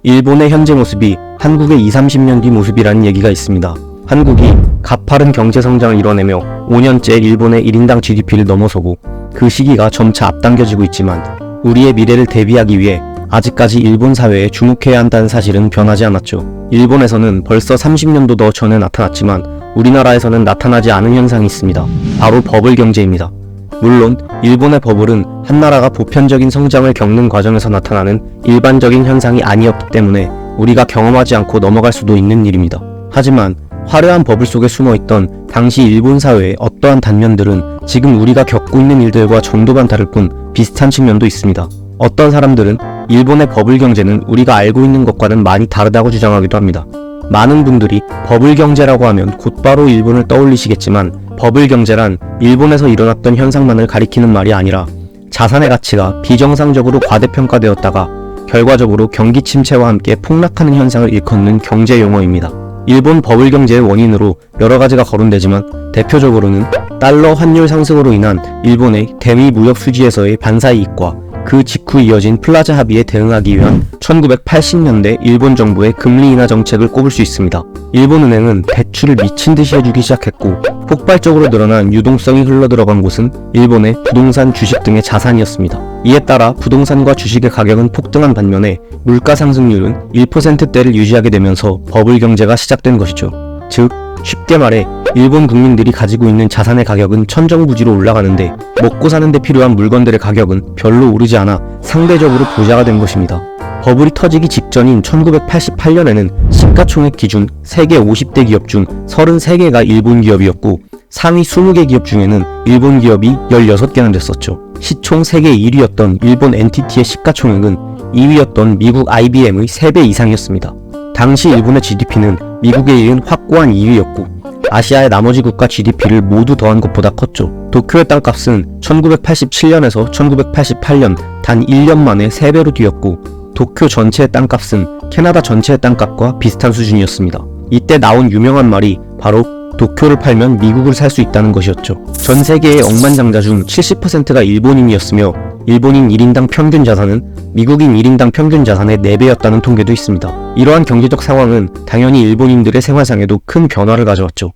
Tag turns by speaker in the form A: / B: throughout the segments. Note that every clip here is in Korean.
A: 일본의 현재 모습이 한국의 20, 30년 뒤 모습이라는 얘기가 있습니다. 한국이 가파른 경제 성장을 이뤄내며 5년째 일본의 1인당 GDP를 넘어서고 그 시기가 점차 앞당겨지고 있지만 우리의 미래를 대비하기 위해 아직까지 일본 사회에 주목해야 한다는 사실은 변하지 않았죠. 일본에서는 벌써 30년도 더 전에 나타났지만 우리나라에서는 나타나지 않은 현상이 있습니다. 바로 버블 경제입니다. 물론 일본의 버블은 한 나라가 보편적인 성장을 겪는 과정에서 나타나는 일반적인 현상이 아니었기 때문에 우리가 경험하지 않고 넘어갈 수도 있는 일입니다. 하지만 화려한 버블 속에 숨어있던 당시 일본 사회의 어떠한 단면들은 지금 우리가 겪고 있는 일들과 정도만 다를 뿐 비슷한 측면도 있습니다. 어떤 사람들은 일본의 버블 경제는 우리가 알고 있는 것과는 많이 다르다고 주장하기도 합니다. 많은 분들이 버블 경제라고 하면 곧바로 일본을 떠올리시겠지만 버블 경제란 일본에서 일어났던 현상만을 가리키는 말이 아니라 자산의 가치가 비정상적으로 과대평가되었다가 결과적으로 경기 침체와 함께 폭락하는 현상을 일컫는 경제 용어입니다. 일본 버블 경제의 원인으로 여러 가지가 거론되지만 대표적으로는 달러 환율 상승으로 인한 일본의 대미 무역 수지에서의 반사이익과 그 직후 이어진 플라자 합의에 대응하기 위한 1980년대 일본 정부의 금리 인하 정책을 꼽을 수 있습니다. 일본은행은 대출을 미친 듯이 해주기 시작했고 폭발적으로 늘어난 유동성이 흘러들어간 곳은 일본의 부동산, 주식 등의 자산이었습니다. 이에 따라 부동산과 주식의 가격은 폭등한 반면에 물가 상승률은 1%대를 유지하게 되면서 버블 경제가 시작된 것이죠. 즉, 쉽게 말해 일본 국민들이 가지고 있는 자산의 가격은 천정부지로 올라가는데 먹고 사는 데 필요한 물건들의 가격은 별로 오르지 않아 상대적으로 부자가 된 것입니다. 버블이 터지기 직전인 1988년에는 시가총액 기준 세계 50대 기업 중 33개가 일본 기업이었고 상위 20개 기업 중에는 일본 기업이 16개나 됐었죠. 시총 세계 1위였던 일본 NTT의 시가총액은 2위였던 미국 IBM의 3배 이상이었습니다. 당시 일본의 GDP는 미국에 이은 확고한 2위였고 아시아의 나머지 국가 GDP를 모두 더한 것보다 컸죠. 도쿄의 땅값은 1987년에서 1988년 단 1년 만에 3배로 뛰었고 도쿄 전체의 땅값은 캐나다 전체의 땅값과 비슷한 수준이었습니다. 이때 나온 유명한 말이 바로 도쿄를 팔면 미국을 살 수 있다는 것이었죠. 전 세계의 억만장자 중 70%가 일본인이었으며 일본인 1인당 평균 자산은 미국인 1인당 평균 자산의 4배였다는 통계도 있습니다. 이러한 경제적 상황은 당연히 일본인들의 생활상에도 큰 변화를 가져왔죠.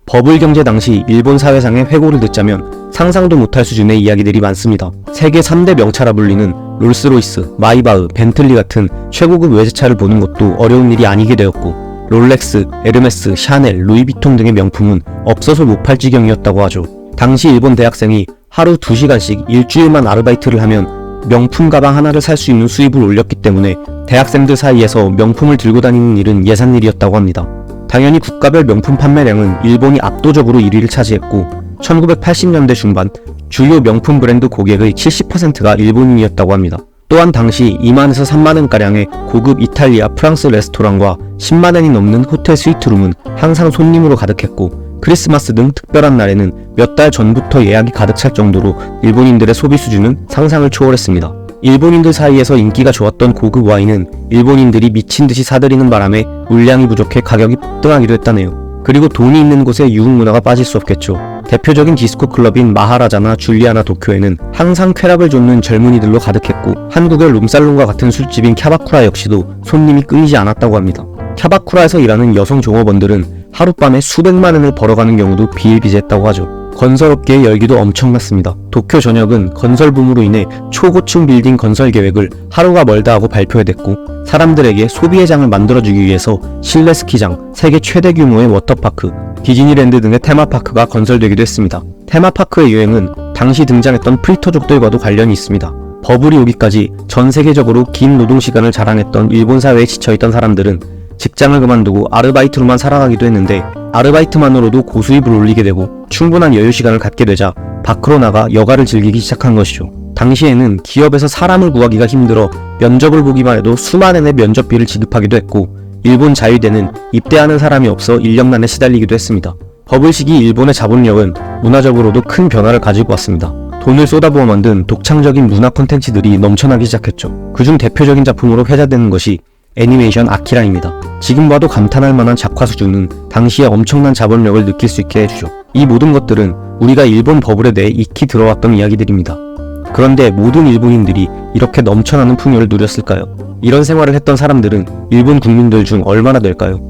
A: 버블 경제 당시 일본 사회상의 회고를 듣자면 상상도 못할 수준의 이야기들이 많습니다. 세계 3대 명차라 불리는 롤스로이스, 마이바흐, 벤틀리 같은 최고급 외제차를 보는 것도 어려운 일이 아니게 되었고 롤렉스, 에르메스, 샤넬, 루이비통 등의 명품은 없어서 못 팔 지경이었다고 하죠. 당시 일본 대학생이 하루 2시간씩 일주일만 아르바이트를 하면 명품 가방 하나를 살 수 있는 수입을 올렸기 때문에 대학생들 사이에서 명품을 들고 다니는 일은 예산일이었다고 합니다. 당연히 국가별 명품 판매량은 일본이 압도적으로 1위를 차지했고 1980년대 중반 주요 명품 브랜드 고객의 70%가 일본인이었다고 합니다. 또한 당시 2만에서 3만원가량의 고급 이탈리아, 프랑스 레스토랑과 10만원이 넘는 호텔 스위트룸은 항상 손님으로 가득했고 크리스마스 등 특별한 날에는 몇 달 전부터 예약이 가득 찰 정도로 일본인들의 소비 수준은 상상을 초월했습니다. 일본인들 사이에서 인기가 좋았던 고급 와인은 일본인들이 미친듯이 사들이는 바람에 물량이 부족해 가격이 폭등하기도 했다네요. 그리고 돈이 있는 곳에 유흥 문화가 빠질 수 없겠죠. 대표적인 디스코 클럽인 마하라자나 줄리아나 도쿄에는 항상 쾌락을 좇는 젊은이들로 가득했고 한국의 룸살롱과 같은 술집인 캬바쿠라 역시도 손님이 끊이지 않았다고 합니다. 캬바쿠라에서 일하는 여성 종업원들은 하룻밤에 수백만 원을 벌어가는 경우도 비일비재했다고 하죠. 건설업계의 열기도 엄청났습니다. 도쿄 전역은 건설붐으로 인해 초고층 빌딩 건설 계획을 하루가 멀다 하고 발표해댔고 사람들에게 소비의 장을 만들어주기 위해서 실내 스키장, 세계 최대 규모의 워터파크, 디즈니랜드 등의 테마파크가 건설되기도 했습니다. 테마파크의 유행은 당시 등장했던 프리터족들과도 관련이 있습니다. 버블이 오기까지 전 세계적으로 긴 노동시간을 자랑했던 일본 사회에 지쳐있던 사람들은 직장을 그만두고 아르바이트로만 살아가기도 했는데 아르바이트만으로도 고수입을 올리게 되고 충분한 여유시간을 갖게 되자 밖으로 나가 여가를 즐기기 시작한 것이죠. 당시에는 기업에서 사람을 구하기가 힘들어 면접을 보기만 해도 수만원의 면접비를 지급하기도 했고 일본 자위대는 입대하는 사람이 없어 인력난에 시달리기도 했습니다. 버블 시기 일본의 자본력은 문화적으로도 큰 변화를 가지고 왔습니다. 돈을 쏟아부어 만든 독창적인 문화 콘텐츠들이 넘쳐나기 시작했죠. 그중 대표적인 작품으로 회자되는 것이 애니메이션 아키라입니다. 지금 봐도 감탄할 만한 작화 수준은 당시에 엄청난 자본력을 느낄 수 있게 해주죠. 이 모든 것들은 우리가 일본 버블에 대해 익히 들어왔던 이야기들입니다. 그런데 모든 일본인들이 이렇게 넘쳐나는 풍요를 누렸을까요? 이런 생활을 했던 사람들은 일본 국민들 중 얼마나 될까요?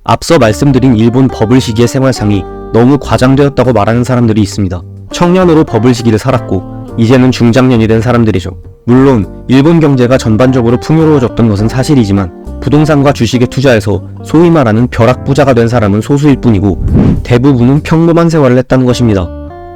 A: 앞서 말씀드린 일본 버블 시기의 생활상이 너무 과장되었다고 말하는 사람들이 있습니다. 청년으로 버블 시기를 살았고 이제는 중장년이 된 사람들이죠. 물론 일본 경제가 전반적으로 풍요로워졌던 것은 사실이지만 부동산과 주식에 투자해서 소위 말하는 벼락부자가 된 사람은 소수일 뿐이고 대부분은 평범한 생활을 했다는 것입니다.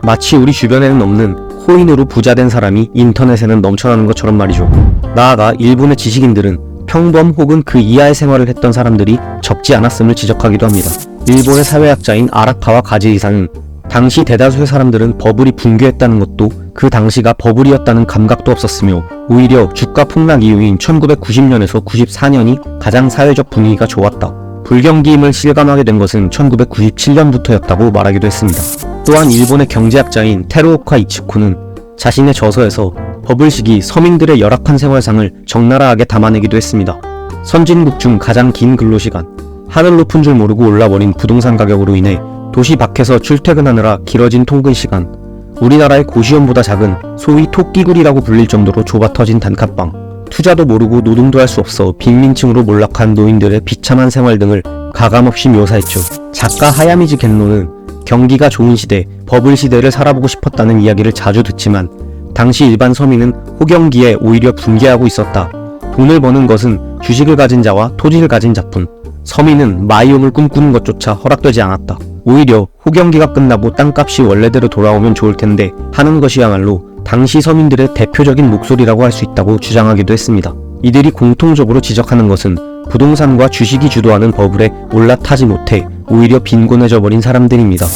A: 마치 우리 주변에는 없는 코인으로 부자된 사람이 인터넷에는 넘쳐나는 것처럼 말이죠. 나아가 일본의 지식인들은 평범 혹은 그 이하의 생활을 했던 사람들이 적지 않았음을 지적하기도 합니다. 일본의 사회학자인 아라카와 가지이사는 당시 대다수의 사람들은 버블이 붕괴했다는 것도 그 당시가 버블이었다는 감각도 없었으며 오히려 주가 폭락 이후인 1990년에서 94년이 가장 사회적 분위기가 좋았다. 불경기임을 실감하게 된 것은 1997년부터였다고 말하기도 했습니다. 또한 일본의 경제학자인 테루오카 이치코는 자신의 저서에서 버블 시기 서민들의 열악한 생활상을 적나라하게 담아내기도 했습니다. 선진국 중 가장 긴 근로시간, 하늘 높은 줄 모르고 올라버린 부동산 가격으로 인해 도시 밖에서 출퇴근하느라 길어진 통근 시간, 우리나라의 고시원보다 작은 소위 토끼굴이라고 불릴 정도로 좁아터진 단칸방, 투자도 모르고 노동도 할 수 없어 빈민층으로 몰락한 노인들의 비참한 생활 등을 가감없이 묘사했죠. 작가 하야미즈 겐노는 경기가 좋은 시대, 버블 시대를 살아보고 싶었다는 이야기를 자주 듣지만 당시 일반 서민은 호경기에 오히려 붕괴하고 있었다. 돈을 버는 것은 주식을 가진 자와 토지를 가진 자뿐, 서민은 마이홈을 꿈꾸는 것조차 허락되지 않았다. 오히려 호경기가 끝나고 땅값이 원래대로 돌아오면 좋을 텐데 하는 것이야말로 당시 서민들의 대표적인 목소리라고 할 수 있다고 주장하기도 했습니다. 이들이 공통적으로 지적하는 것은 부동산과 주식이 주도하는 버블에 올라타지 못해 오히려 빈곤해져 버린 사람들입니다.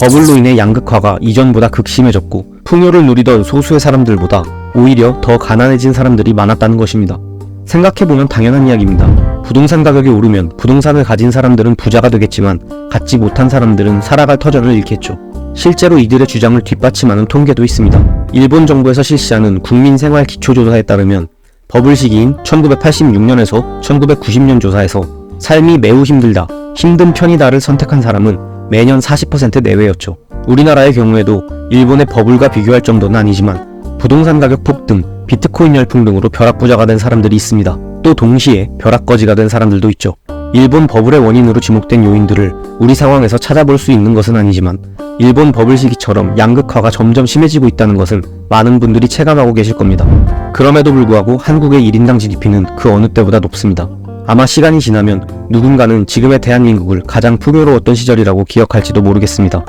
A: 버블로 인해 양극화가 이전보다 극심해졌고 풍요를 누리던 소수의 사람들보다 오히려 더 가난해진 사람들이 많았다는 것입니다. 생각해보면 당연한 이야기입니다. 부동산 가격이 오르면 부동산을 가진 사람들은 부자가 되겠지만 갖지 못한 사람들은 살아갈 터전을 잃겠죠. 실제로 이들의 주장을 뒷받침하는 통계도 있습니다. 일본 정부에서 실시하는 국민생활기초조사에 따르면 버블 시기인 1986년에서 1990년 조사에서 삶이 매우 힘들다, 힘든 편이다를 선택한 사람은 매년 40% 내외였죠. 우리나라의 경우에도 일본의 버블과 비교할 정도는 아니지만 부동산 가격 폭등, 비트코인 열풍 등으로 벼락부자가 된 사람들이 있습니다. 또 동시에 벼락거지가 된 사람들도 있죠. 일본 버블의 원인으로 지목된 요인들을 우리 상황에서 찾아볼 수 있는 것은 아니지만 일본 버블 시기처럼 양극화가 점점 심해지고 있다는 것은 많은 분들이 체감하고 계실 겁니다. 그럼에도 불구하고 한국의 1인당 GDP는 그 어느 때보다 높습니다. 아마 시간이 지나면 누군가는 지금의 대한민국을 가장 풍요로웠던 시절이라고 기억할지도 모르겠습니다.